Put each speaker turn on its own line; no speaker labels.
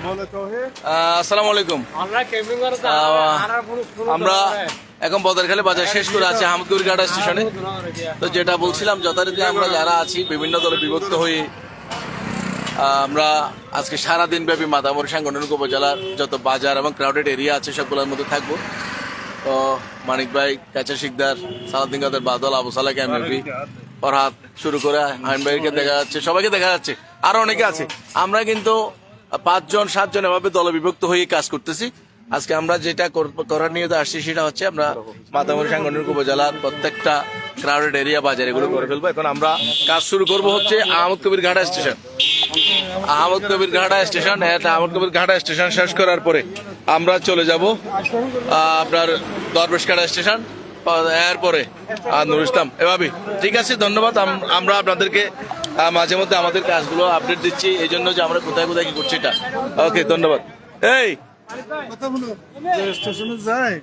আসসালামু আলাইকুম। আমরা এখন বদরখালী বাজার শেষ করে আছি আহমদগঞ্জ ঘাটা স্টেশনে। তো যেটা বলছিলাম, যথারীতি আমরা যারা আছি বিভিন্ন দলে বিভক্ত হয়ে আমরা আজকে সারাদিন ব্যাপী মাদামরি সাংগঠনিক উপজেলার যত বাজার এবং ক্রাউডেড এরিয়া আছে সবগুলোর মধ্যে থাকবো। তো মানিক ভাই, কাচা শিকদার, সালাউদ্দিন কাদের বাদল, আবু সালাহ এমপি, ফরহাদ শুরু করে আইন ভাইকে দেখা যাচ্ছে, সবাইকে দেখা যাচ্ছে, আরো অনেকে আছে। আমরা কিন্তু 5 জন 7 জন এভাবে দলে বিভক্ত হয়ে কাজ করতেছি। আজকে আমরা যেটা করার নিয়ে আসছি সেটা হচ্ছে আমরা মাতামরি সাংগঠনিক উপজেলার প্রত্যেকটা ক্রাউডেড এরিয়া বাজার এগুলো করে ফেলবো। এখন আমরা কাজ শুরু করব হচ্ছে আহমদ কবির ঘাটা স্টেশন। আহমদ কবির ঘাটা স্টেশন, আহমদ কবির ঘাটা স্টেশন শেষ করার পরে আমরা চলে যাব আপনার দরবেশ ঘাটা স্টেশন, এরপরে নুর ইসলাম, এভাবে। ঠিক আছে, ধন্যবাদ। আমরা আপনাদেরকে মাঝে মধ্যে আমাদের কাজগুলো আপডেট দিচ্ছি, এই জন্য যে আমরা কোথায় কোথায় কি করছি এটা। ওকে, ধন্যবাদ। এই
স্টেশনে যায়।